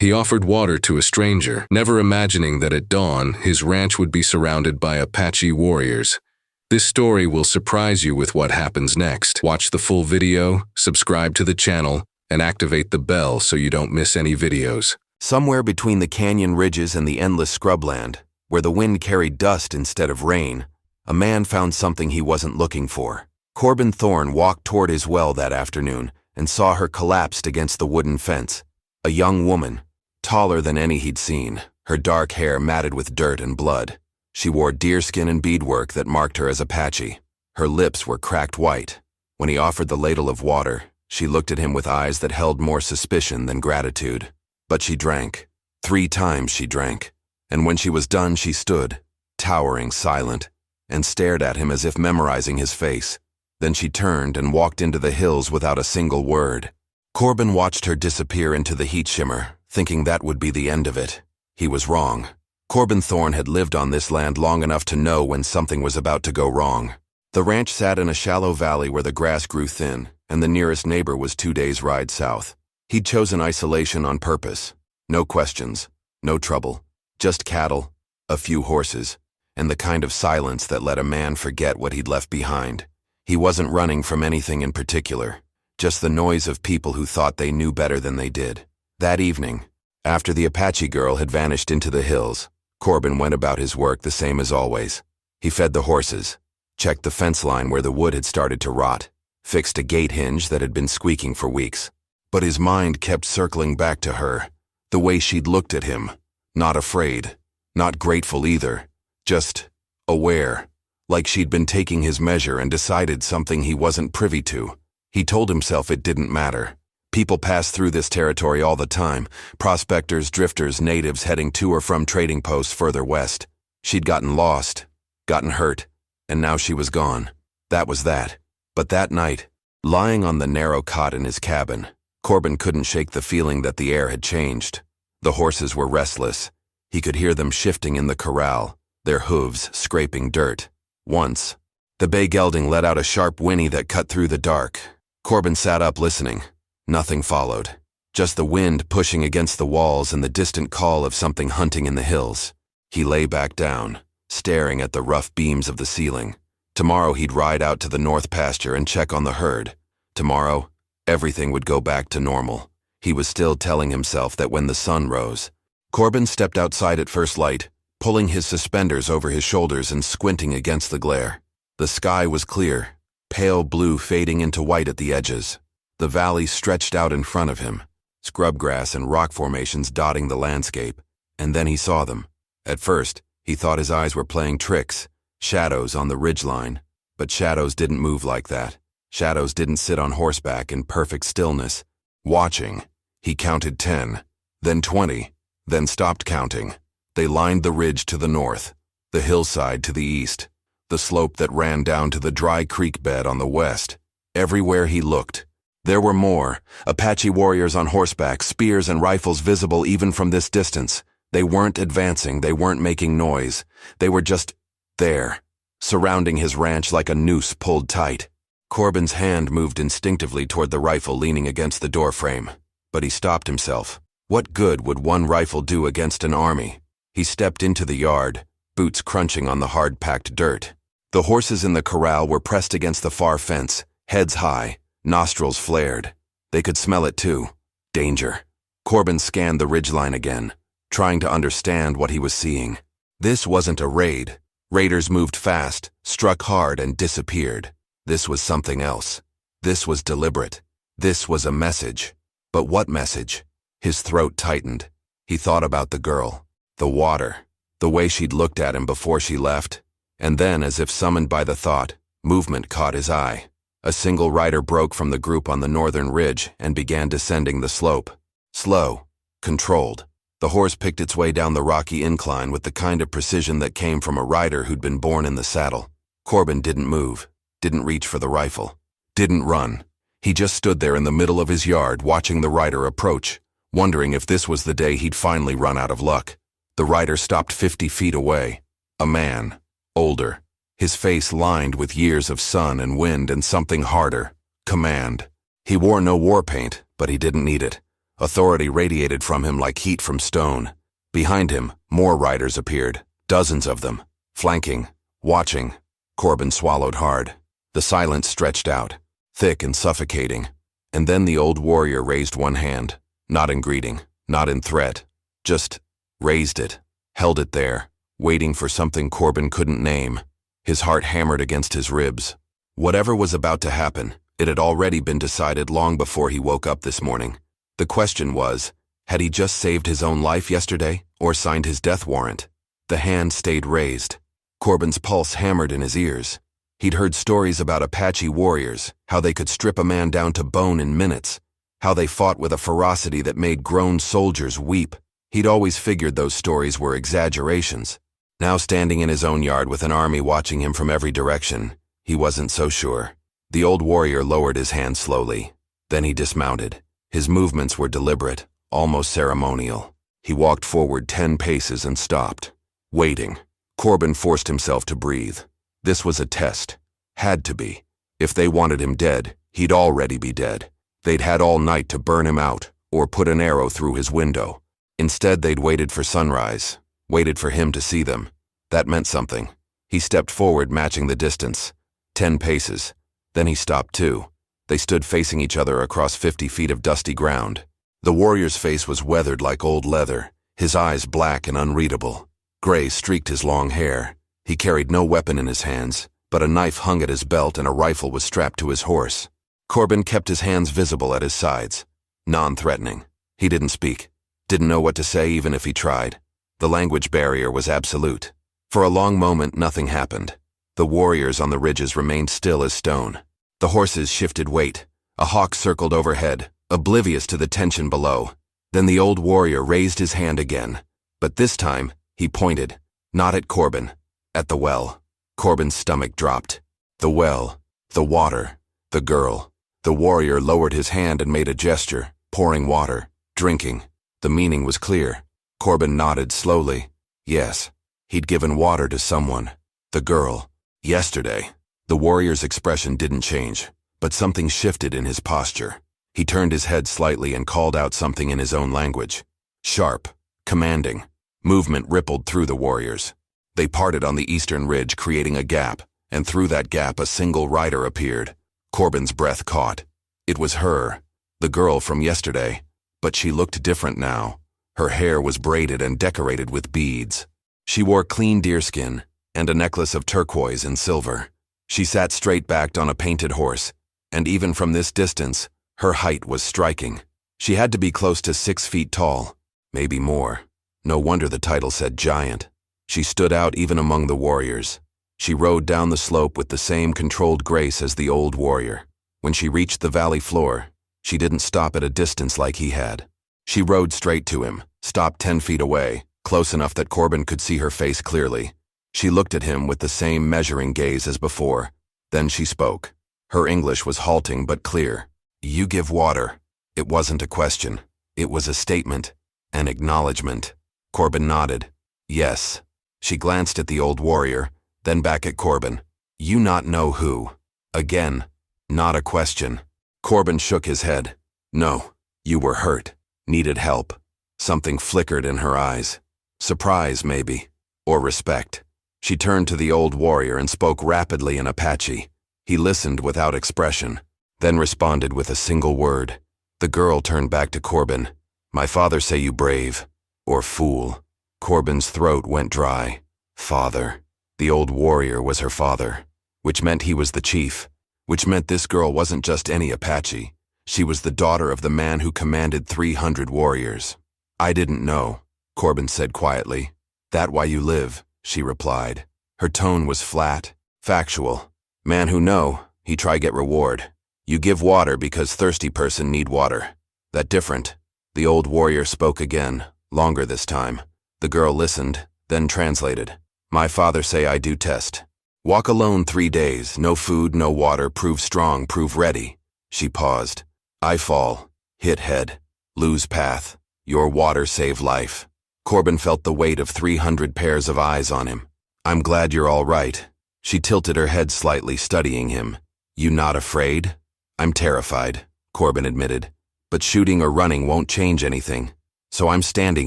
He offered water to a stranger, never imagining that at dawn, his ranch would be surrounded by Apache warriors. This story will surprise you with what happens next. Watch the full video, subscribe to the channel, and activate the bell so you don't miss any videos. Somewhere between the canyon ridges and the endless scrubland, where the wind carried dust instead of rain, a man found something he wasn't looking for. Corbin Thorne walked toward his well that afternoon and saw her collapsed against the wooden fence. A young woman, taller than any he'd seen, her dark hair matted with dirt and blood. She wore deerskin and beadwork that marked her as Apache. Her lips were cracked white. When he offered the ladle of water, she looked at him with eyes that held more suspicion than gratitude. But she drank. 3 times she drank. And when she was done, she stood, towering, silent, and stared at him as if memorizing his face. Then she turned and walked into the hills without a single word. Corbin watched her disappear into the heat shimmer, thinking that would be the end of it. He was wrong. Corbin Thorne had lived on this land long enough to know when something was about to go wrong. The ranch sat in a shallow valley where the grass grew thin, and the nearest neighbor was 2 days' ride south. He'd chosen isolation on purpose. No questions, no trouble, just cattle, a few horses, and the kind of silence that let a man forget what he'd left behind. He wasn't running from anything in particular, just the noise of people who thought they knew better than they did. That evening, after the Apache girl had vanished into the hills, Corbin went about his work the same as always. He fed the horses, checked the fence line where the wood had started to rot, fixed a gate hinge that had been squeaking for weeks. But his mind kept circling back to her, the way she'd looked at him, not afraid, not grateful either, just aware, like she'd been taking his measure and decided something he wasn't privy to. He told himself it didn't matter. People pass through this territory all the time, prospectors, drifters, natives heading to or from trading posts further west. She'd gotten lost, gotten hurt, and now she was gone. That was that. But that night, lying on the narrow cot in his cabin, Corbin couldn't shake the feeling that the air had changed. The horses were restless. He could hear them shifting in the corral, their hooves scraping dirt. Once, the bay gelding let out a sharp whinny that cut through the dark. Corbin sat up listening. Nothing followed. Just the wind pushing against the walls and the distant call of something hunting in the hills. He lay back down, staring at the rough beams of the ceiling. Tomorrow he'd ride out to the north pasture and check on the herd. Tomorrow, everything would go back to normal. He was still telling himself that when the sun rose. Corbin stepped outside at first light, pulling his suspenders over his shoulders and squinting against the glare. The sky was clear, pale blue fading into white at the edges. The valley stretched out in front of him, scrubgrass and rock formations dotting the landscape, and then he saw them. At first, he thought his eyes were playing tricks, shadows on the ridgeline, but shadows didn't move like that. Shadows didn't sit on horseback in perfect stillness. Watching, he counted 10, then 20, then stopped counting. They lined the ridge to the north, the hillside to the east, the slope that ran down to the dry creek bed on the west. Everywhere he looked, there were more, Apache warriors on horseback, spears and rifles visible even from this distance. They weren't advancing, they weren't making noise. They were just there, surrounding his ranch like a noose pulled tight. Corbin's hand moved instinctively toward the rifle leaning against the doorframe, but he stopped himself. What good would one rifle do against an army? He stepped into the yard, boots crunching on the hard-packed dirt. The horses in the corral were pressed against the far fence, heads high, nostrils flared. They could smell it too. Danger. Corbin scanned the ridgeline again, trying to understand what he was seeing. This wasn't a raid. Raiders moved fast, struck hard, and disappeared. This was something else. This was deliberate. This was a message. But what message? His throat tightened. He thought about the girl, the water, the way she'd looked at him before she left. And then, as if summoned by the thought, movement caught his eye. A single rider broke from the group on the northern ridge and began descending the slope. Slow, controlled. The horse picked its way down the rocky incline with the kind of precision that came from a rider who'd been born in the saddle. Corbin didn't move, didn't reach for the rifle, didn't run. He just stood there in the middle of his yard watching the rider approach, wondering if this was the day he'd finally run out of luck. The rider stopped 50 feet away. A man, older, his face lined with years of sun and wind and something harder, command. He wore no war paint, but he didn't need it. Authority radiated from him like heat from stone. Behind him, more riders appeared, dozens of them, flanking, watching. Corbin swallowed hard. The silence stretched out, thick and suffocating. And then the old warrior raised one hand, not in greeting, not in threat, just raised it, held it there, waiting for something Corbin couldn't name. His heart hammered against his ribs. Whatever was about to happen, it had already been decided long before he woke up this morning. The question was, had he just saved his own life yesterday, or signed his death warrant? The hand stayed raised. Corbin's pulse hammered in his ears. He'd heard stories about Apache warriors, how they could strip a man down to bone in minutes, how they fought with a ferocity that made grown soldiers weep. He'd always figured those stories were exaggerations. Now standing in his own yard with an army watching him from every direction, he wasn't so sure. The old warrior lowered his hand slowly. Then he dismounted. His movements were deliberate, almost ceremonial. He walked forward 10 paces and stopped, waiting. Corbin forced himself to breathe. This was a test. Had to be. If they wanted him dead, he'd already be dead. They'd had all night to burn him out, or put an arrow through his window. Instead, they'd waited for sunrise, waited for him to see them. That meant something. He stepped forward, matching the distance. 10 paces. Then he stopped too. They stood facing each other across 50 feet of dusty ground. The warrior's face was weathered like old leather, his eyes black and unreadable. Gray streaked his long hair. He carried no weapon in his hands, but a knife hung at his belt and a rifle was strapped to his horse. Corbin kept his hands visible at his sides, non-threatening. He didn't speak, didn't know what to say even if he tried. The language barrier was absolute. For a long moment, nothing happened. The warriors on the ridges remained still as stone. The horses shifted weight. A hawk circled overhead, oblivious to the tension below. Then the old warrior raised his hand again. But this time, he pointed, not at Corbin, at the well. Corbin's stomach dropped. The well, the water, the girl. The warrior lowered his hand and made a gesture, pouring water, drinking. The meaning was clear. Corbin nodded slowly. Yes, he'd given water to someone. The girl. Yesterday. The warrior's expression didn't change, but something shifted in his posture. He turned his head slightly and called out something in his own language. Sharp, commanding. Movement rippled through the warriors. They parted on the eastern ridge, creating a gap, and through that gap a single rider appeared. Corbin's breath caught. It was her, the girl from yesterday, but she looked different now. Her hair was braided and decorated with beads. She wore clean deerskin and a necklace of turquoise and silver. She sat straight-backed on a painted horse, and even from this distance, her height was striking. She had to be close to 6 feet tall, maybe more. No wonder the title said giant. She stood out even among the warriors. She rode down the slope with the same controlled grace as the old warrior. When she reached the valley floor, she didn't stop at a distance like he had. She rode straight to him, stopped 10 feet away, close enough that Corbin could see her face clearly. She looked at him with the same measuring gaze as before. Then she spoke. Her English was halting but clear. You give water. It wasn't a question. It was a statement, an acknowledgement. Corbin nodded. Yes. She glanced at the old warrior, then back at Corbin. You not know who. Again, not a question. Corbin shook his head. No, you were hurt, needed help. Something flickered in her eyes. Surprise, maybe, or respect. She turned to the old warrior and spoke rapidly in Apache. He listened without expression, then responded with a single word. The girl turned back to Corbin. My father say you brave, or fool. Corbin's throat went dry. Father. The old warrior was her father, which meant he was the chief, which meant this girl wasn't just any Apache. She was the daughter of the man who commanded 300 warriors. I didn't know, Corbin said quietly. That why you live, she replied. Her tone was flat, factual. Man who know, he try get reward. You give water because thirsty person need water. That different. The old warrior spoke again, longer this time. The girl listened, then translated. My father say I do test. Walk alone 3 days, no food, no water, prove strong, prove ready. She paused. I fall, hit head, lose path. Your water save life. Corbin felt the weight of 300 pairs of eyes on him. I'm glad you're all right. She tilted her head slightly, studying him. You not afraid? I'm terrified, Corbin admitted. but shooting or running won't change anything. So I'm standing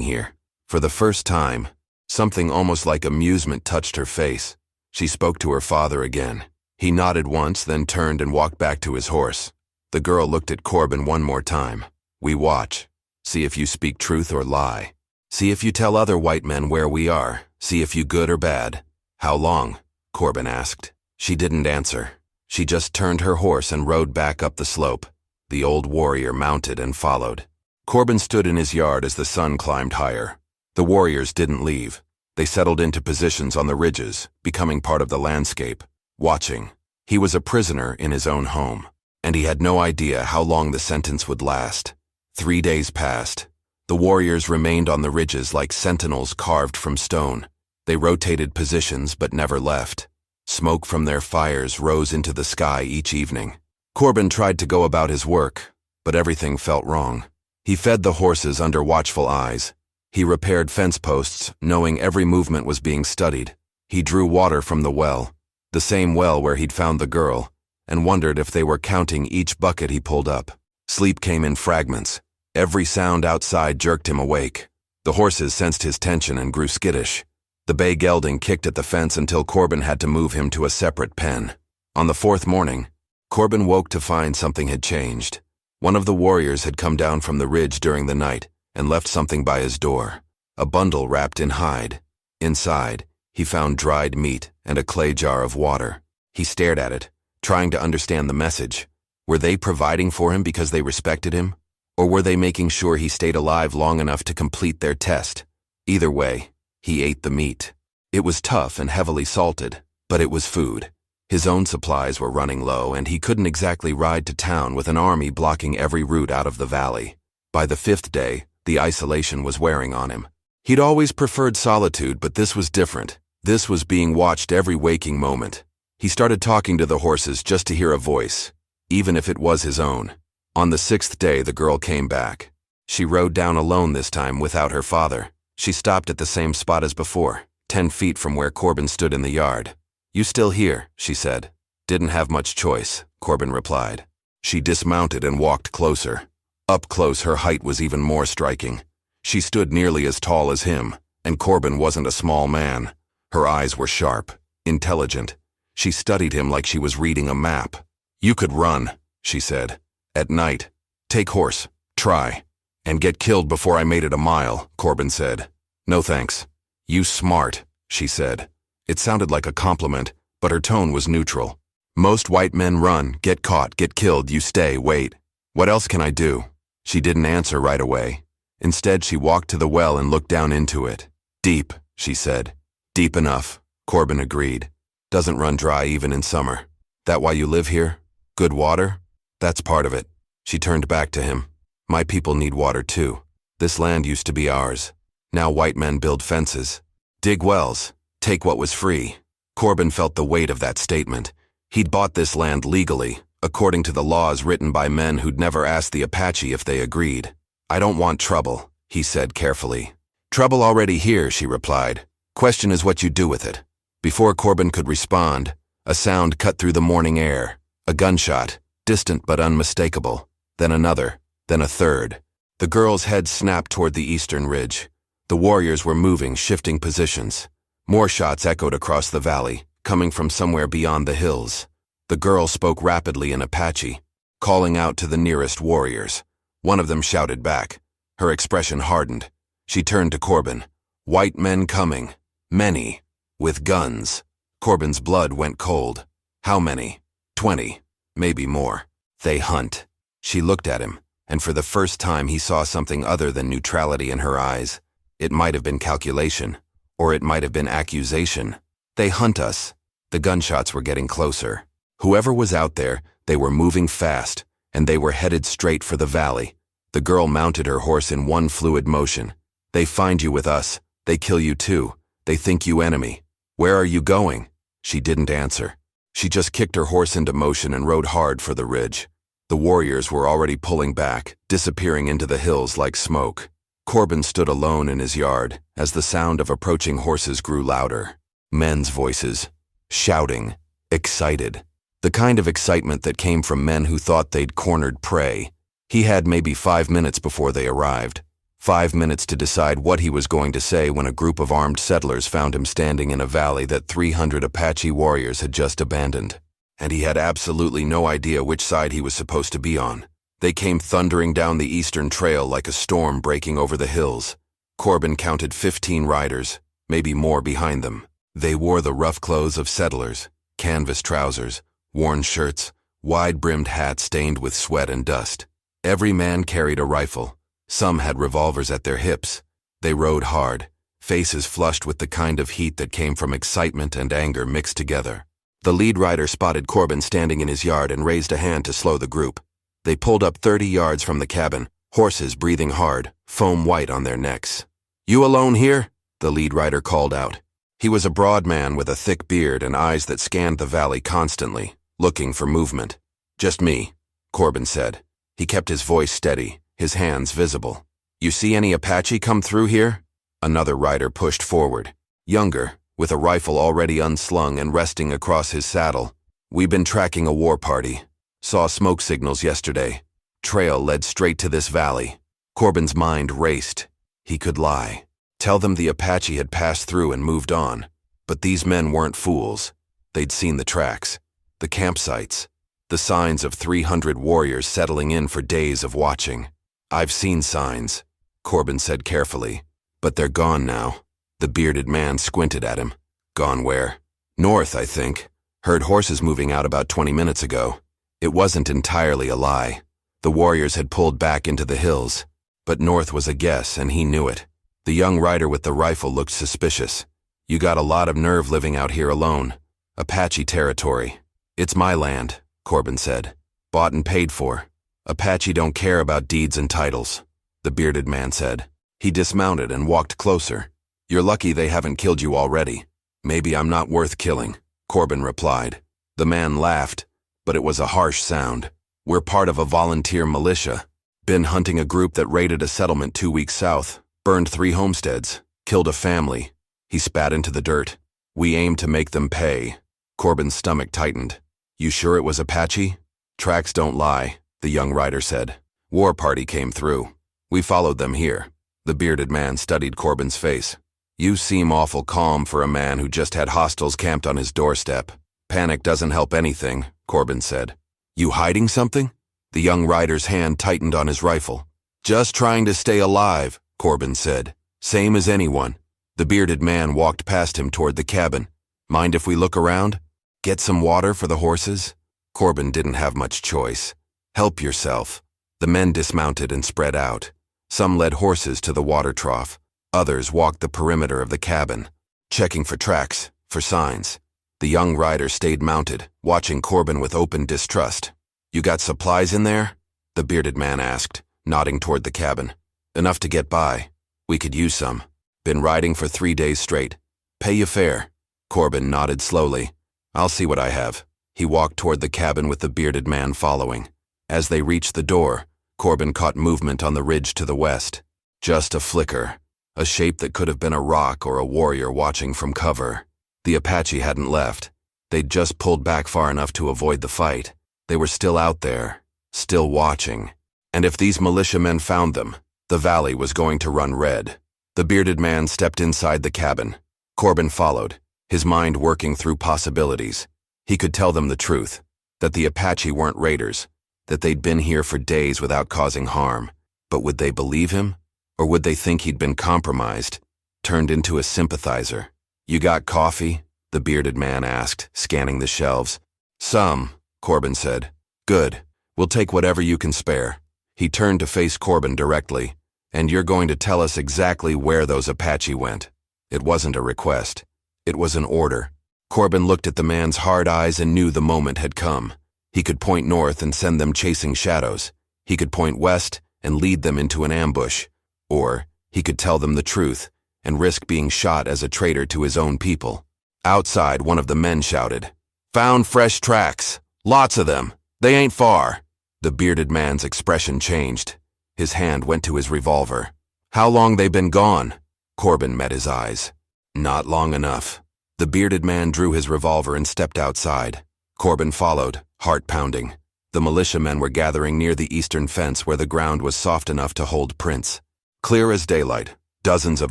here. For the first time, something almost like amusement touched her face. She spoke to her father again. He nodded once, then turned and walked back to his horse. The girl looked at Corbin one more time. We watch. See if you speak truth or lie. See if you tell other white men where we are. See if you good or bad. How long? Corbin asked. She didn't answer. She just turned her horse and rode back up the slope. The old warrior mounted and followed. Corbin stood in his yard as the sun climbed higher. The warriors didn't leave. They settled into positions on the ridges, becoming part of the landscape, watching. He was a prisoner in his own home, and he had no idea how long the sentence would last. 3 days passed. The warriors remained on the ridges like sentinels carved from stone. They rotated positions but never left. Smoke from their fires rose into the sky each evening. Corbin tried to go about his work, but everything felt wrong. He fed the horses under watchful eyes. He repaired fence posts, knowing every movement was being studied. He drew water from the well, the same well where he'd found the girl, and wondered if they were counting each bucket he pulled up. Sleep came in fragments. Every sound outside jerked him awake. The horses sensed his tension and grew skittish. The bay gelding kicked at the fence until Corbin had to move him to a separate pen. On the 4th morning, Corbin woke to find something had changed. One of the warriors had come down from the ridge during the night and left something by his door, a bundle wrapped in hide. Inside, he found dried meat and a clay jar of water. He stared at it, trying to understand the message. Were they providing for him because they respected him? Or were they making sure he stayed alive long enough to complete their test? Either way, he ate the meat. It was tough and heavily salted, but it was food. His own supplies were running low, and he couldn't exactly ride to town with an army blocking every route out of the valley. By the 5th day, the isolation was wearing on him. He'd always preferred solitude, but this was different. This was being watched every waking moment. He started talking to the horses just to hear a voice, even if it was his own. On the 6th day, the girl came back. She rode down alone this time without her father. She stopped at the same spot as before, 10 feet from where Corbin stood in the yard. "You still here?" she said. "Didn't have much choice," Corbin replied. She dismounted and walked closer. Up close, her height was even more striking. She stood nearly as tall as him, and Corbin wasn't a small man. Her eyes were sharp, intelligent. She studied him like she was reading a map. "You could run," she said. "At night. Take horse. Try. And get killed before I made it a mile," Corbin said. "No thanks." "You smart," she said. It sounded like a compliment, but her tone was neutral. "Most white men run, get caught, get killed, you stay, wait. What else can I do?" She didn't answer right away. Instead, she walked to the well and looked down into it. "Deep," she said. "Deep enough," Corbin agreed. "Doesn't run dry even in summer. That why you live here? Good water?" "That's part of it." She turned back to him. "My people need water too. This land used to be ours. Now white men build fences, dig wells, take what was free." Corbin felt the weight of that statement. He'd bought this land legally, according to the laws written by men who'd never asked the Apache if they agreed. "I don't want trouble," he said carefully. "Trouble already here," she replied. "Question is what you do with it." Before Corbin could respond, a sound cut through the morning air. A gunshot, distant but unmistakable. Then another, then a third. The girl's head snapped toward the eastern ridge. The warriors were moving, shifting positions. More shots echoed across the valley, coming from somewhere beyond the hills. The girl spoke rapidly in Apache, calling out to the nearest warriors. One of them shouted back. Her expression hardened. She turned to Corbin. "White men coming. Many. With guns." Corbin's blood went cold. "How many?" 20. Maybe more. "They hunt." She looked at him, and for the first time he saw something other than neutrality in her eyes. It might have been calculation, or it might have been accusation. "They hunt us." The gunshots were getting closer. Whoever was out there, they were moving fast, and they were headed straight for the valley. The girl mounted her horse in one fluid motion. "They find you with us. They kill you too. They think you enemy. Where are you going?" She didn't answer. She just kicked her horse into motion and rode hard for the ridge. The warriors were already pulling back, disappearing into the hills like smoke. Corbin stood alone in his yard as the sound of approaching horses grew louder. Men's voices, shouting, excited. The kind of excitement that came from men who thought they'd cornered prey. He had maybe 5 minutes before they arrived. 5 minutes to decide what he was going to say when a group of armed settlers found him standing in a valley that 300 Apache warriors had just abandoned. And he had absolutely no idea which side he was supposed to be on. They came thundering down the eastern trail like a storm breaking over the hills. Corbin counted 15 riders, maybe more behind them. They wore the rough clothes of settlers, canvas trousers, worn shirts, wide-brimmed hats stained with sweat and dust. Every man carried a rifle. Some had revolvers at their hips. They rode hard, faces flushed with the kind of heat that came from excitement and anger mixed together. The lead rider spotted Corbin standing in his yard and raised a hand to slow the group. They pulled up 30 yards from the cabin, horses breathing hard, foam white on their necks. "You alone here?" the lead rider called out. He was a broad man with a thick beard and eyes that scanned the valley constantly, looking for movement. "Just me," Corbin said. He kept his voice steady, his hands visible. "You see any Apache come through here?" Another rider pushed forward, younger, with a rifle already unslung and resting across his saddle. "We've been tracking a war party. Saw smoke signals yesterday. Trail led straight to this valley." Corbin's mind raced. He could lie. Tell them the Apache had passed through and moved on. But these men weren't fools. They'd seen the tracks, the campsites, the signs of 300 warriors settling in for days of watching. "I've seen signs," Corbin said carefully. "But they're gone now." The bearded man squinted at him. "Gone where?" "North, I think. Heard horses moving out about 20 minutes ago." It wasn't entirely a lie. The warriors had pulled back into the hills. But north was a guess, and he knew it. The young rider with the rifle looked suspicious. "You got a lot of nerve living out here alone. Apache territory." "It's my land," Corbin said. "Bought and paid for. Apache don't care about deeds and titles," the bearded man said. He dismounted and walked closer. "You're lucky they haven't killed you already." "Maybe I'm not worth killing," Corbin replied. The man laughed, but it was a harsh sound. "We're part of a volunteer militia. Been hunting a group that raided a settlement 2 weeks south, burned 3 homesteads, killed a family." He spat into the dirt. "We aim to make them pay." Corbin's stomach tightened. "You sure it was Apache?" "Tracks don't lie," the young rider said. "War party came through. We followed them here." The bearded man studied Corbin's face. "You seem awful calm for a man who just had hostiles camped on his doorstep." "Panic doesn't help anything," Corbin said. "You hiding something?" The young rider's hand tightened on his rifle. "Just trying to stay alive," Corbin said. "Same as anyone." The bearded man walked past him toward the cabin. "Mind if we look around? Get some water for the horses?" Corbin didn't have much choice. "Help yourself." The men dismounted and spread out. Some led horses to the water trough. Others walked the perimeter of the cabin, checking for tracks, for signs. The young rider stayed mounted, watching Corbin with open distrust. "You got supplies in there?" the bearded man asked, nodding toward the cabin. "Enough to get by. We could use some. Been riding for 3 days straight. Pay you fair." Corbin nodded slowly. "I'll see what I have." He walked toward the cabin with the bearded man following. As they reached the door, Corbin caught movement on the ridge to the west. Just a flicker, a shape that could have been a rock or a warrior watching from cover. The Apache hadn't left. They'd just pulled back far enough to avoid the fight. They were still out there, still watching. And if these militiamen found them, the valley was going to run red. The bearded man stepped inside the cabin. Corbin followed, his mind working through possibilities. He could tell them the truth, that the Apache weren't raiders, that they'd been here for days without causing harm. But would they believe him? Or would they think he'd been compromised, turned into a sympathizer? "You got coffee?" the bearded man asked, scanning the shelves. "Some," Corbin said. "Good. We'll take whatever you can spare." He turned to face Corbin directly. "And you're going to tell us exactly where those Apache went." It wasn't a request. It was an order. Corbin looked at the man's hard eyes and knew the moment had come. He could point north and send them chasing shadows. He could point west and lead them into an ambush. Or he could tell them the truth and risk being shot as a traitor to his own people. Outside, one of the men shouted, "Found fresh tracks. Lots of them. They ain't far." The bearded man's expression changed. His hand went to his revolver. "How long they been gone?" Corbin met his eyes. "Not long enough." The bearded man drew his revolver and stepped outside. Corbin followed, heart pounding. The militiamen were gathering near the eastern fence where the ground was soft enough to hold prints. Clear as daylight, dozens of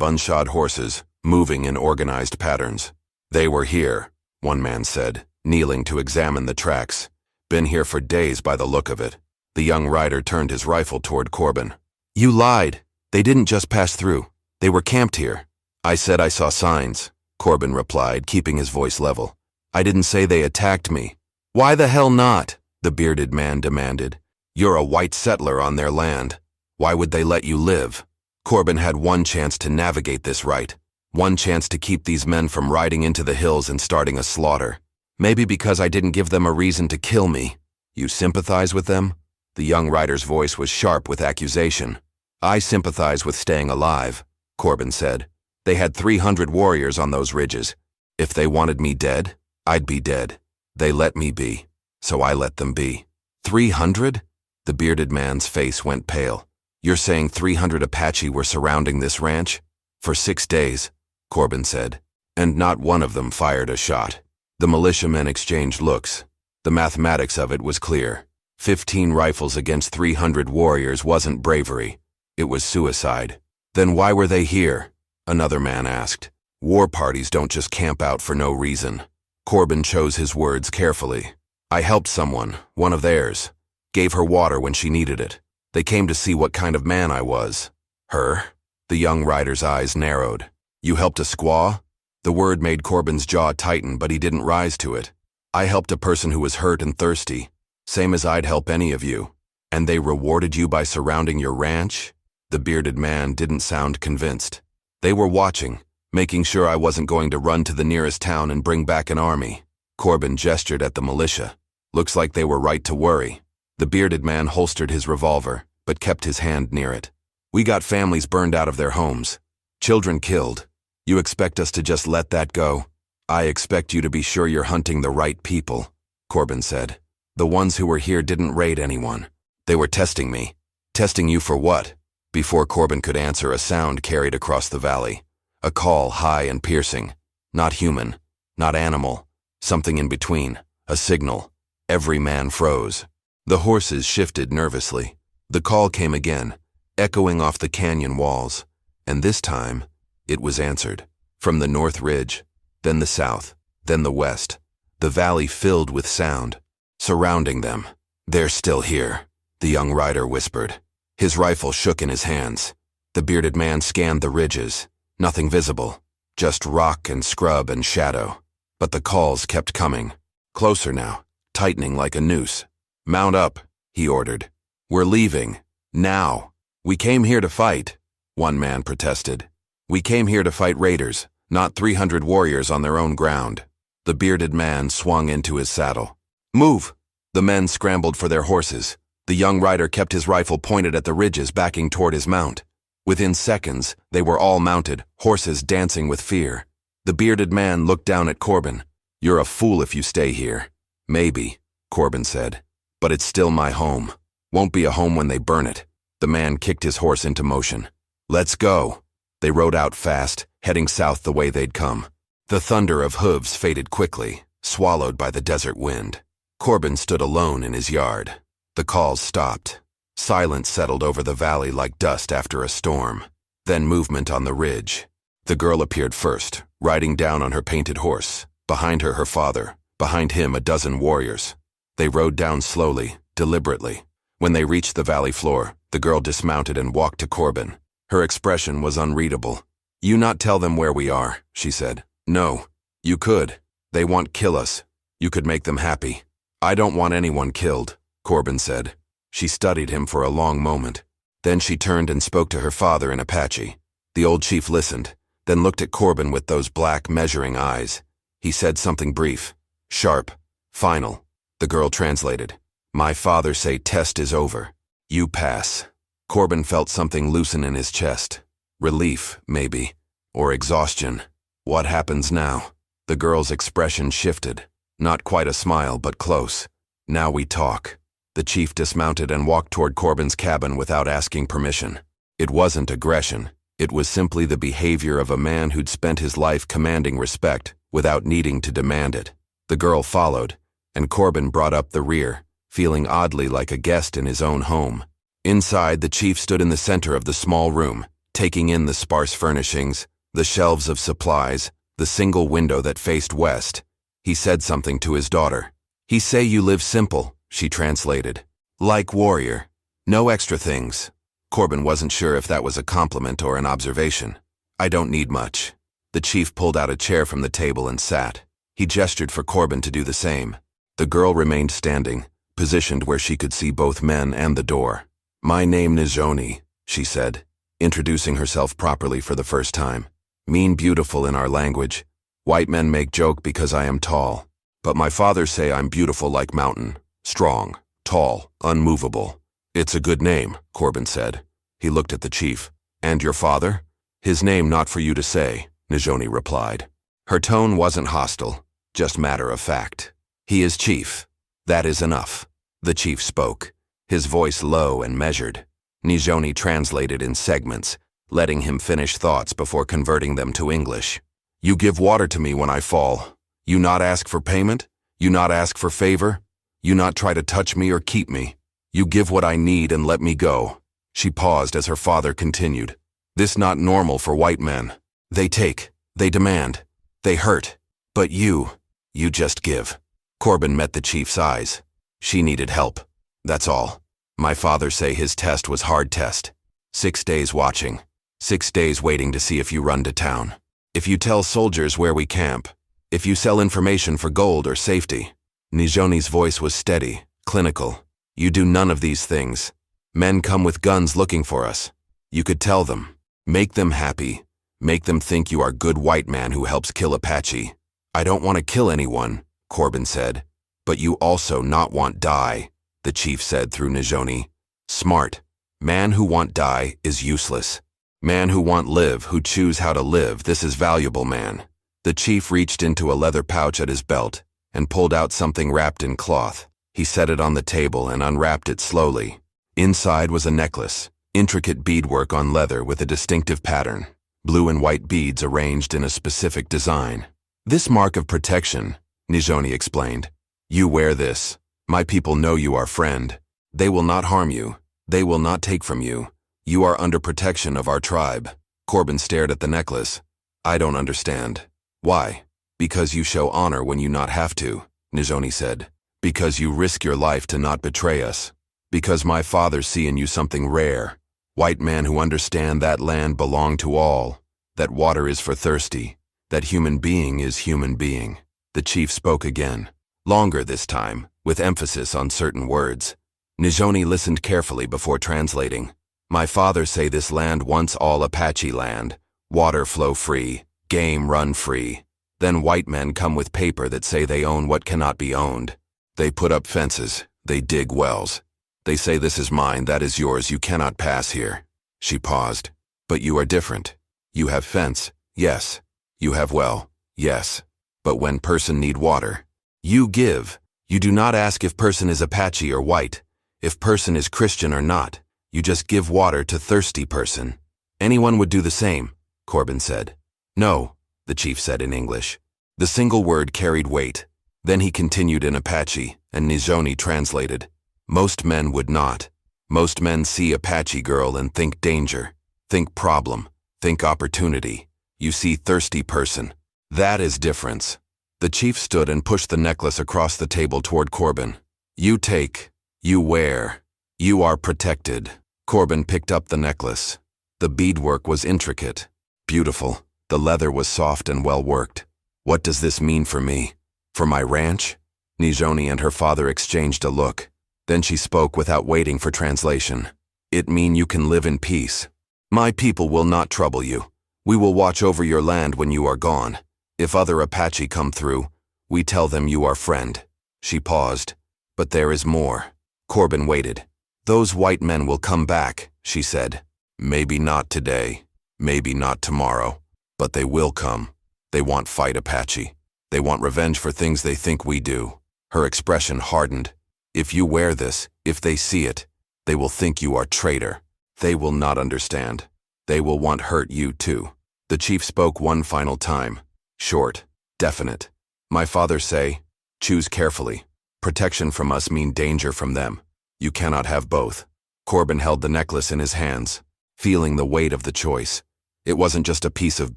unshod horses, moving in organized patterns. They were here, one man said, kneeling to examine the tracks. Been here for days by the look of it. The young rider turned his rifle toward Corbin. You lied. They didn't just pass through. They were camped here. I said I saw signs, Corbin replied, keeping his voice level. I didn't say they attacked me. Why the hell not? The bearded man demanded. You're a white settler on their land. Why would they let you live? Corbin had one chance to navigate this right. One chance to keep these men from riding into the hills and starting a slaughter. Maybe because I didn't give them a reason to kill me. You sympathize with them? The young rider's voice was sharp with accusation. I sympathize with staying alive, Corbin said. They had 300 warriors on those ridges. If they wanted me dead, I'd be dead. They let me be, so I let them be. 300? The bearded man's face went pale. You're saying 300 Apache were surrounding this ranch? For 6 days, Corbin said, and not one of them fired a shot. The militiamen exchanged looks. The mathematics of it was clear. 15 rifles against 300 warriors wasn't bravery. It was suicide. Then why were they here? Another man asked. War parties don't just camp out for no reason. Corbin chose his words carefully. I helped someone, one of theirs. Gave her water when she needed it. They came to see what kind of man I was. Her? The young rider's eyes narrowed. You helped a squaw? The word made Corbin's jaw tighten, but he didn't rise to it. I helped a person who was hurt and thirsty, same as I'd help any of you. And they rewarded you by surrounding your ranch? The bearded man didn't sound convinced. They were watching, making sure I wasn't going to run to the nearest town and bring back an army. Corbin gestured at the militia. Looks like they were right to worry. The bearded man holstered his revolver, but kept his hand near it. We got families burned out of their homes. Children killed. You expect us to just let that go? I expect you to be sure you're hunting the right people, Corbin said. The ones who were here didn't raid anyone. They were testing me. Testing you for what? Before Corbin could answer, a sound carried across the valley. A call, high and piercing. Not human, not animal. Something in between. A signal. Every man froze. The horses shifted nervously. The call came again, echoing off the canyon walls. And this time, it was answered. From the north ridge, then the south, then the west. The valley filled with sound. Surrounding them. They're still here, the young rider whispered. His rifle shook in his hands. The bearded man scanned the ridges. Nothing visible. Just rock and scrub and shadow. But the calls kept coming. Closer now, tightening like a noose. Mount up, he ordered. We're leaving. Now. We came here to fight, one man protested. We came here to fight raiders, not 300 warriors on their own ground. The bearded man swung into his saddle. Move! The men scrambled for their horses. The young rider kept his rifle pointed at the ridges, backing toward his mount. Within seconds, they were all mounted, horses dancing with fear. The bearded man looked down at Corbin. You're a fool if you stay here. Maybe, Corbin said. But it's still my home. Won't be a home when they burn it. The man kicked his horse into motion. Let's go. They rode out fast, heading south the way they'd come. The thunder of hooves faded quickly, swallowed by the desert wind. Corbin stood alone in his yard. The calls stopped. Silence settled over the valley like dust after a storm. Then movement on the ridge. The girl appeared first, riding down on her painted horse. Behind her father. Behind him, a dozen warriors. They rode down slowly, deliberately. When they reached the valley floor, the girl dismounted and walked to Corbin. Her expression was unreadable. You not tell them where we are, she said. No. You could. They want kill us. You could make them happy. I don't want anyone killed, Corbin said. She studied him for a long moment. Then she turned and spoke to her father in Apache. The old chief listened, then looked at Corbin with those black, measuring eyes. He said something brief, sharp, final. The girl translated. My father say test is over. You pass. Corbin felt something loosen in his chest. Relief, maybe. Or exhaustion. What happens now? The girl's expression shifted. Not quite a smile, but close. Now we talk. The chief dismounted and walked toward Corbin's cabin without asking permission. It wasn't aggression. It was simply the behavior of a man who'd spent his life commanding respect without needing to demand it. The girl followed, and Corbin brought up the rear, feeling oddly like a guest in his own home. Inside, the chief stood in the center of the small room, taking in the sparse furnishings, the shelves of supplies, the single window that faced west. He said something to his daughter. "He say you live simple," she translated. "Like warrior. No extra things." Corbin wasn't sure if that was a compliment or an observation. "I don't need much." The chief pulled out a chair from the table and sat. He gestured for Corbin to do the same. The girl remained standing, positioned where she could see both men and the door. "My name Nizhoni," she said, introducing herself properly for the first time. "Mean beautiful in our language. White men make joke because I am tall. But my father say I'm beautiful like mountain, strong, tall, unmovable." "It's a good name," Corbin said. He looked at the chief. "And your father?" "His name not for you to say," Nizhoni replied. Her tone wasn't hostile, just matter of fact. "He is chief. That is enough." The chief spoke, his voice low and measured. Nizhoni translated in segments, letting him finish thoughts before converting them to English. "You give water to me when I fall. You not ask for payment. You not ask for favor. You not try to touch me or keep me. You give what I need and let me go." She paused as her father continued. "This not normal for white men. They take, they demand, they hurt. But you just give." Corbin met the chief's eyes. "She needed help. That's all. My father say his test was hard test. 6 days watching. 6 days waiting to see if you run to town. If you tell soldiers where we camp. If you sell information for gold or safety." Nizhoni's voice was steady, clinical. "You do none of these things. Men come with guns looking for us. You could tell them. Make them happy. Make them think you are good white man who helps kill Apache." "I don't want to kill anyone," Corbin said. "But you also not want die," the chief said through Nizhoni. "Smart. Man who want die is useless. Man who want live, who choose how to live, this is valuable man." The chief reached into a leather pouch at his belt and pulled out something wrapped in cloth. He set it on the table and unwrapped it slowly. Inside was a necklace, intricate beadwork on leather with a distinctive pattern, blue and white beads arranged in a specific design. "This mark of protection," Nizhoni explained. "You wear this. My people know you are friend. They will not harm you. They will not take from you. You are under protection of our tribe." Corbin stared at the necklace. "I don't understand." "Why?" "Because you show honor when you not have to," Nizhoni said. "Because you risk your life to not betray us. Because my father see in you something rare. White man who understand that land belong to all. That water is for thirsty. That human being is human being." The chief spoke again, longer this time, with emphasis on certain words. Nizhoni listened carefully before translating. "My father say this land once all Apache land. Water flow free, game run free. Then white men come with paper that say they own what cannot be owned. They put up fences, they dig wells. They say this is mine, that is yours, you cannot pass here." She paused. "But you are different. You have fence, yes. You have well, yes. But when person need water, you give. You do not ask if person is Apache or white, if person is Christian or not. You just give water to thirsty person. Anyone would do the same," Corbin said. "No," the chief said in English. The single word carried weight. Then he continued in Apache, and Nizhoni translated. "Most men would not. Most men see Apache girl and think danger, think problem, think opportunity. You see thirsty person. That is difference." The chief stood and pushed the necklace across the table toward Corbin. "You take. You wear. You are protected." Corbin picked up the necklace. The beadwork was intricate, beautiful. The leather was soft and well worked. "What does this mean for me? For my ranch?" Nizhoni and her father exchanged a look. Then she spoke without waiting for translation. "It mean you can live in peace. My people will not trouble you. We will watch over your land when you are gone. If other Apache come through, we tell them you are friend." She paused. "But there is more." Corbin waited. "Those white men will come back," she said. "Maybe not today, maybe not tomorrow, but they will come. They want fight Apache. They want revenge for things they think we do." Her expression hardened. "If you wear this, if they see it, they will think you are traitor. They will not understand. They will want hurt you too." The chief spoke one final time. Short, definite. "My father say, choose carefully. Protection from us mean danger from them. You cannot have both. Corbin held the necklace in his hands, feeling the weight of the choice. It wasn't just a piece of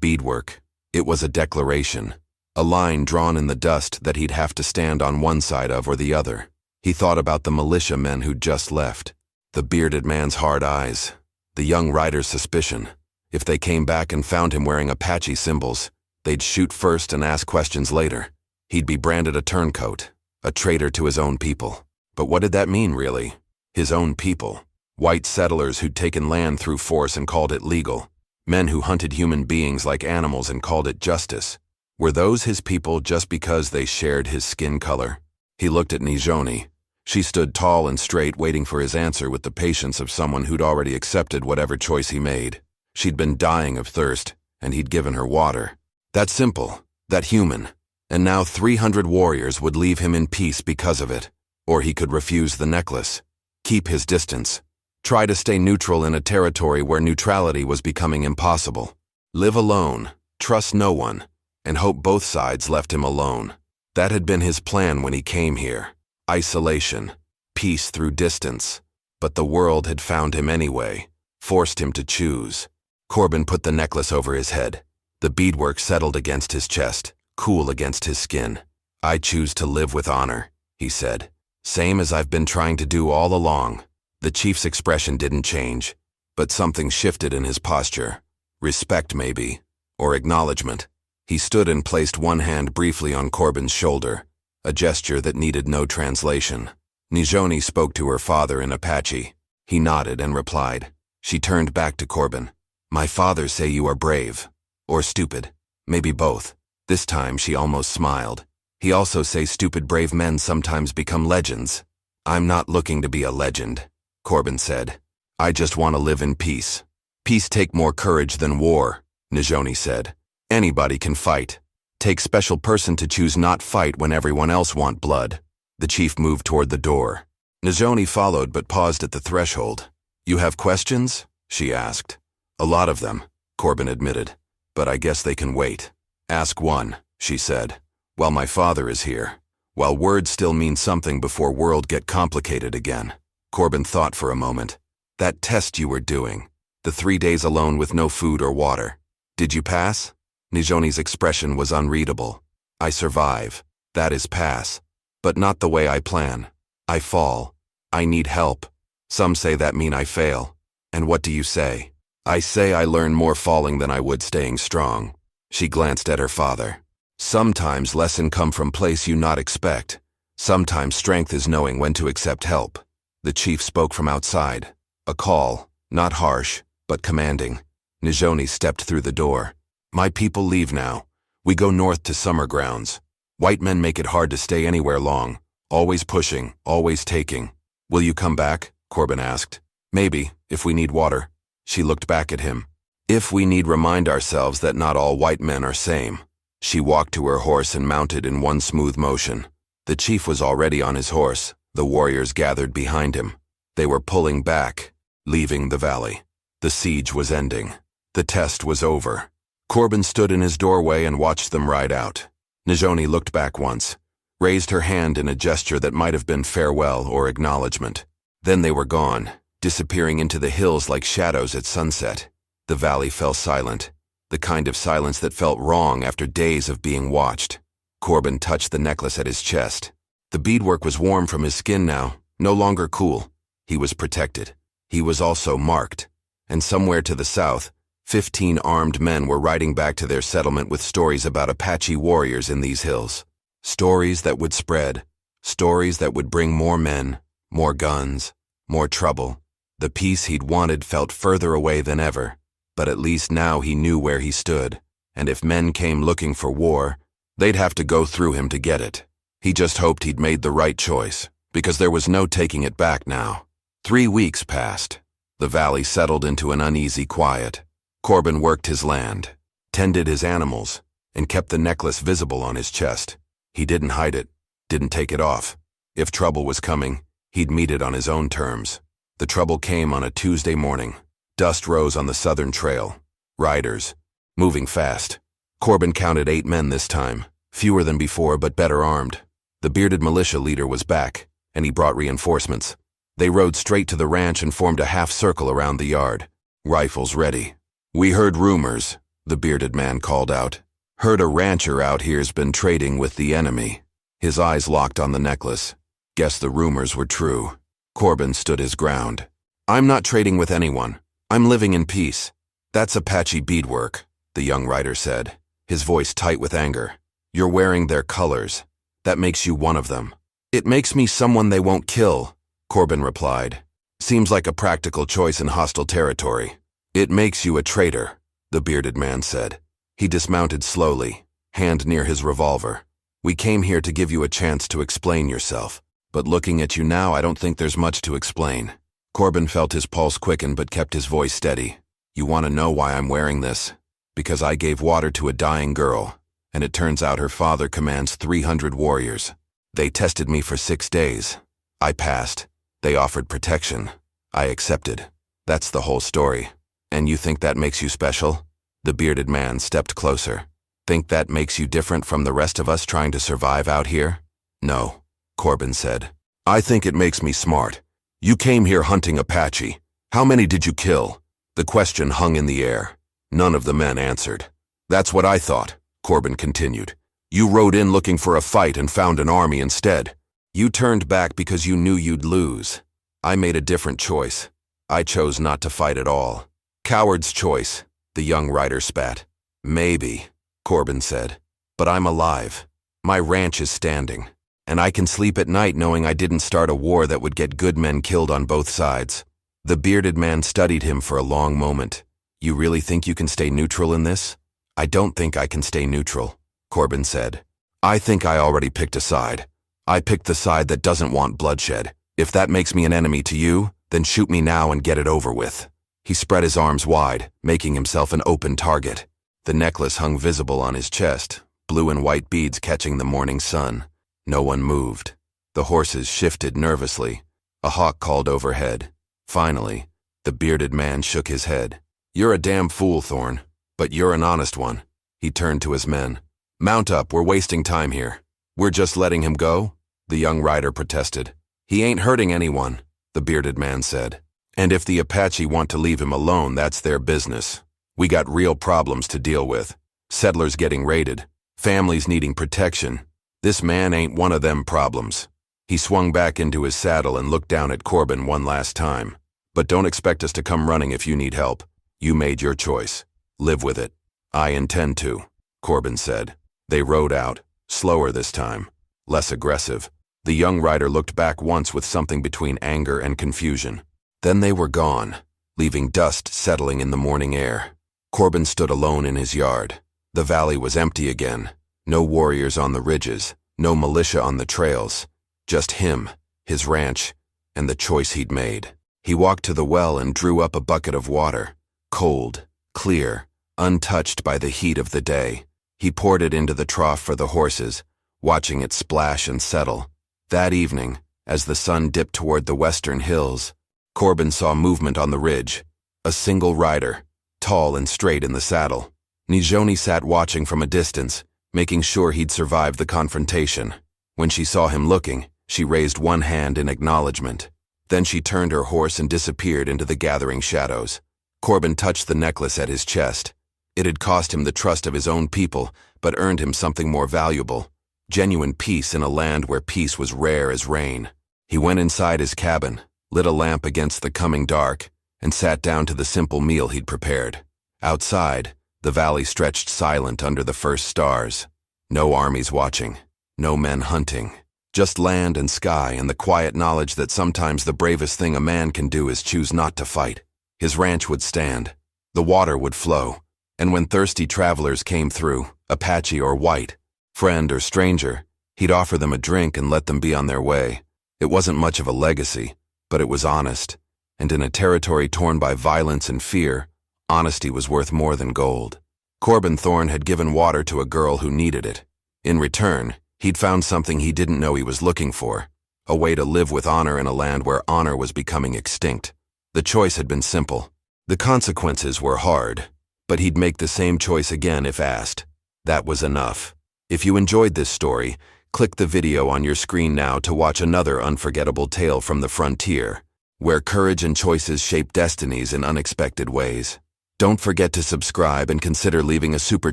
beadwork. It was a declaration, a line drawn in the dust that he'd have to stand on one side of or the other. He thought about the militia men who'd just left, the bearded man's hard eyes, the young rider's suspicion. If they came back and found him wearing Apache symbols, they'd shoot first and ask questions later. He'd be branded a turncoat, a traitor to his own people. But what did that mean, really? His own people. White settlers who'd taken land through force and called it legal. Men who hunted human beings like animals and called it justice. Were those his people just because they shared his skin color? He looked at Nizhoni. She stood tall and straight, waiting for his answer with the patience of someone who'd already accepted whatever choice he made. She'd been dying of thirst, and he'd given her water. That simple, that human. And now 300 warriors would leave him in peace because of it. Or he could refuse the necklace. Keep his distance. Try to stay neutral in a territory where neutrality was becoming impossible. Live alone, trust no one, and hope both sides left him alone. That had been his plan when he came here. Isolation, peace through distance. But the world had found him anyway, forced him to choose. Corbin put the necklace over his head. The beadwork settled against his chest, cool against his skin. I choose to live with honor, he said. Same as I've been trying to do all along. The chief's expression didn't change, but something shifted in his posture. Respect, maybe, or acknowledgement. He stood and placed one hand briefly on Corbin's shoulder, a gesture that needed no translation. Nizhoni spoke to her father in Apache. He nodded and replied. She turned back to Corbin. My father say you are brave. Or stupid. Maybe both. This time she almost smiled. He also say stupid brave men sometimes become legends. I'm not looking to be a legend, Corbin said. I just want to live in peace. Peace take more courage than war, Nizhoni said. Anybody can fight. Take special person to choose not fight when everyone else want blood. The chief moved toward the door. Nizhoni followed but paused at the threshold. You have questions? She asked. A lot of them, Corbin admitted. But I guess they can wait. Ask one, she said. While my father is here. While words still mean something before world get complicated again. Corbin thought for a moment. That test you were doing. The 3 days alone with no food or water. Did you pass? Nizhoni's expression was unreadable. I survive. That is pass. But not the way I plan. I fall. I need help. Some say that mean I fail. And what do you say? I say I learn more falling than I would staying strong. She glanced at her father. Sometimes lesson come from place you not expect. Sometimes strength is knowing when to accept help. The chief spoke from outside. A call, not harsh, but commanding. Nizhoni stepped through the door. My people leave now. We go north to summer grounds. White men make it hard to stay anywhere long. Always pushing, always taking. Will you come back? Corbin asked. Maybe, if we need water. She looked back at him. If we need remind ourselves that not all white men are same. She walked to her horse and mounted in one smooth motion. The chief was already on his horse. The warriors gathered behind him. They were pulling back, leaving the valley. The siege was ending. The test was over. Corbin stood in his doorway and watched them ride out. Nizhoni looked back once, raised her hand in a gesture that might have been farewell or acknowledgement. Then they were gone, disappearing into the hills like shadows at sunset. The valley fell silent, the kind of silence that felt wrong after days of being watched. Corbin touched the necklace at his chest. The beadwork was warm from his skin now, no longer cool. He was protected. He was also marked. And somewhere to the south, 15 armed men were riding back to their settlement with stories about Apache warriors in these hills. Stories that would spread. Stories that would bring more men, more guns, more trouble. The peace he'd wanted felt further away than ever. But at least now he knew where he stood. And if men came looking for war, they'd have to go through him to get it. He just hoped he'd made the right choice, because there was no taking it back now. 3 weeks passed. The valley settled into an uneasy quiet. Corbin worked his land, tended his animals, and kept the necklace visible on his chest. He didn't hide it, didn't take it off. If trouble was coming, he'd meet it on his own terms. The trouble came on a Tuesday morning. Dust rose on the southern trail. Riders, moving fast. Corbin counted 8 men this time, fewer than before but better armed. The bearded militia leader was back, and he brought reinforcements. They rode straight to the ranch and formed a half-circle around the yard, rifles ready. "We heard rumors," the bearded man called out. "Heard a rancher out here's been trading with the enemy." His eyes locked on the necklace. Guess the rumors were true. Corbin stood his ground. "I'm not trading with anyone. I'm living in peace." "That's Apache beadwork," the young rider said, his voice tight with anger. "You're wearing their colors. That makes you one of them." "It makes me someone they won't kill," Corbin replied. "Seems like a practical choice in hostile territory." "It makes you a traitor," the bearded man said. He dismounted slowly, hand near his revolver. "We came here to give you a chance to explain yourself. But looking at you now, I don't think there's much to explain." Corbin felt his pulse quicken but kept his voice steady. "You want to know why I'm wearing this? Because I gave water to a dying girl, and it turns out her father commands 300 warriors. They tested me for 6 days. I passed. They offered protection. I accepted. That's the whole story. And you think that makes you special?" The bearded man stepped closer. "Think that makes you different from the rest of us trying to survive out here?" "No," Corbin said. "I think it makes me smart. You came here hunting Apache. How many did you kill?" The question hung in the air. None of the men answered. "That's what I thought," Corbin continued. "You rode in looking for a fight and found an army instead. You turned back because you knew you'd lose. I made a different choice. I chose not to fight at all." "Coward's choice," the young rider spat. "Maybe," Corbin said. "But I'm alive. My ranch is standing. And I can sleep at night knowing I didn't start a war that would get good men killed on both sides." The bearded man studied him for a long moment. "You really think you can stay neutral in this?" "I don't think I can stay neutral," Corbin said. "I think I already picked a side. I picked the side that doesn't want bloodshed. If that makes me an enemy to you, then shoot me now and get it over with." He spread his arms wide, making himself an open target. The necklace hung visible on his chest, blue and white beads catching the morning sun. No one moved. The horses shifted nervously. A hawk called overhead. Finally, the bearded man shook his head. "You're a damn fool, Thorne, but you're an honest one." He turned to his men. "Mount up, we're wasting time here." "We're just letting him go?" the young rider protested. "He ain't hurting anyone," the bearded man said. "And if the Apache want to leave him alone, that's their business. We got real problems to deal with. Settlers getting raided, families needing protection. This man ain't one of them problems." He swung back into his saddle and looked down at Corbin one last time. "But don't expect us to come running if you need help. You made your choice. Live with it." "I intend to," Corbin said. They rode out, slower this time, less aggressive. The young rider looked back once with something between anger and confusion. Then they were gone, leaving dust settling in the morning air. Corbin stood alone in his yard. The valley was empty again. No warriors on the ridges, no militia on the trails. Just him, his ranch, and the choice he'd made. He walked to the well and drew up a bucket of water. Cold, clear, untouched by the heat of the day. He poured it into the trough for the horses, watching it splash and settle. That evening, as the sun dipped toward the western hills, Corbin saw movement on the ridge. A single rider, tall and straight in the saddle. Nizhoni sat watching from a distance, making sure he'd survive the confrontation. When she saw him looking, she raised one hand in acknowledgement. Then she turned her horse and disappeared into the gathering shadows. Corbin touched the necklace at his chest. It had cost him the trust of his own people, but earned him something more valuable: genuine peace in a land where peace was rare as rain. He went inside his cabin, lit a lamp against the coming dark, and sat down to the simple meal he'd prepared. Outside, the valley stretched silent under the first stars. No armies watching, no men hunting. Just land and sky and the quiet knowledge that sometimes the bravest thing a man can do is choose not to fight. His ranch would stand. The water would flow. And when thirsty travelers came through, Apache or white, friend or stranger, he'd offer them a drink and let them be on their way. It wasn't much of a legacy, but it was honest. And in a territory torn by violence and fear, honesty was worth more than gold. Corbin Thorne had given water to a girl who needed it. In return, he'd found something he didn't know he was looking for: a way to live with honor in a land where honor was becoming extinct. The choice had been simple. The consequences were hard, but he'd make the same choice again if asked. That was enough. If you enjoyed this story, Click the video on your screen now to watch another unforgettable tale from the frontier, where courage and choices shape destinies in unexpected ways. Don't forget to subscribe and consider leaving a super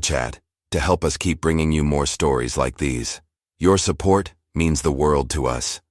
chat to help us keep bringing you more stories like these. Your support means the world to us.